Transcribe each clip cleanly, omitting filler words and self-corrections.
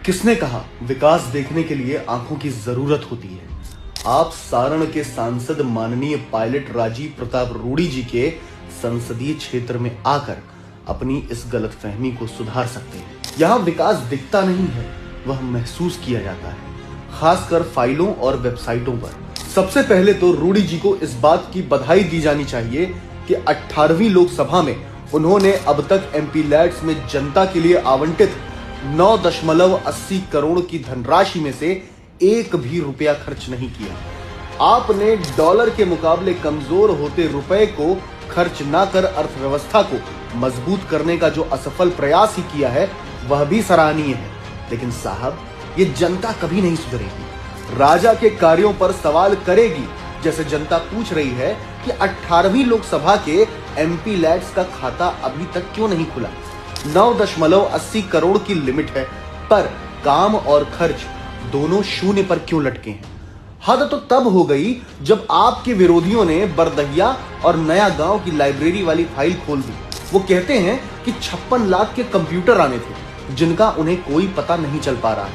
किसने कहा विकास देखने के लिए आंखों की जरूरत होती है। आप सारण के सांसद माननीय पायलट राजीव प्रताप रूडी जी के संसदीय क्षेत्र में आकर अपनी इस गलतफहमी को सुधार सकते हैं। यहाँ विकास दिखता नहीं है, वह महसूस किया जाता है, खासकर फाइलों और वेबसाइटों पर। सबसे पहले तो रूडी जी को इस बात की बधाई दी जानी चाहिए कि 18वीं लोकसभा में उन्होंने अब तक एमपी लैड्स में जनता के लिए आवंटित 9.80 करोड़ की धनराशि में से एक भी रुपया खर्च नहीं किया। आपने डॉलर के मुकाबले कमजोर होते रुपए को खर्च ना कर अर्थव्यवस्था को मजबूत करने का जो असफल प्रयास ही किया है वह भी सराहनीय है। लेकिन साहब, ये जनता कभी नहीं सुधरेगी, राजा के कार्यों पर सवाल करेगी। जैसे जनता पूछ रही है कि 18वीं लोकसभा के एमपी लैड्स का खाता अभी तक क्यों नहीं खुला। 9.80 करोड़ की लिमिट है, पर काम और खर्च दोनों शून्य पर क्यों लटके हैं। हद तो तब हो गई जब आपके विरोधियों ने बरदहिया और नया गांव की लाइब्रेरी वाली फाइल खोल दी। वो कहते हैं कि 56 लाख के कंप्यूटर आने थे जिनका उन्हें कोई पता नहीं चल पा रहा है,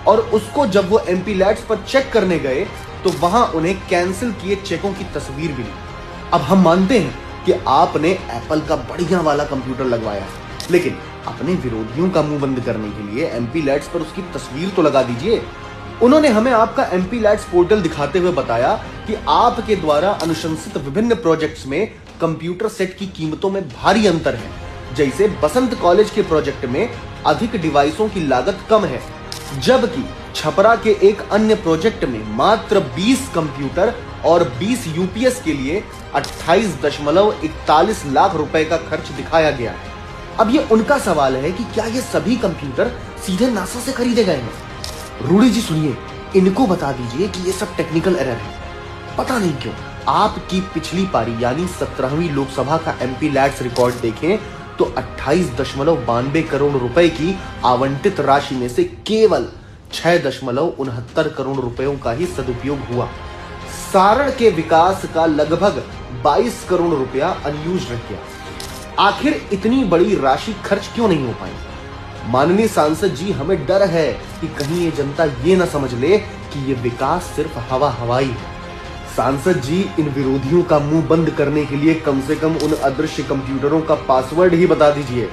और उसको जब वो एमपी लैड्स पर चेक करने गए तो वहां उन्हें कैंसिल किए चेकों की तस्वीर मिली। अब हम मानते हैं कि आपने एप्पल का बढ़िया वाला कंप्यूटर लगवाया है, लेकिन अपने विरोधियों का मुंह बंद करने के लिए एमपी लैड्स पर उसकी तस्वीर तो लगा दीजिए। उन्होंने हमें आपका एमपी लैड्स पोर्टल दिखाते हुए बताया कि आपके द्वारा अनुशंसित विभिन्न प्रोजेक्ट्स में कंप्यूटर सेट की कीमतों में भारी अंतर है। जैसे बसंत कॉलेज के प्रोजेक्ट में अधिक डिवाइसों की लागत कम है, जबकि छपरा के एक अन्य प्रोजेक्ट में मात्र 20 कंप्यूटर और 20 यूपीएस के लिए 28.41 लाख रुपए का खर्च दिखाया गया है। अब ये उनका सवाल है कि क्या ये सभी कंप्यूटर सीधे नासा से खरीदे गए हैं। रूडी जी सुनिए, इनको बता दीजिए कि ये सब टेक्निकल एरर है। पता नहीं क्यों आपकी पिछली पारी यानी 17वीं लोकसभा का एमपी लैड्स रिकॉर्ड देखें तो 28.92 करोड़ रुपए की आवंटित राशि में से केवल 6.69 करोड़ रुपयों का ही सदुपयोग हुआ। सारण के विकास का लगभग 22 करोड़ रुपया अनयूज रह गया। आखिर इतनी बड़ी राशि खर्च क्यों नहीं हो पाई। माननीय सांसद जी, हमें डर है कि कहीं ये जनता ये ना समझ ले कि ये विकास सिर्फ हवाई है। सांसद जी, इन विरोधियों का मुंह बंद करने के लिए कम से कम उन अदृश्य कंप्यूटरों का पासवर्ड ही बता दीजिए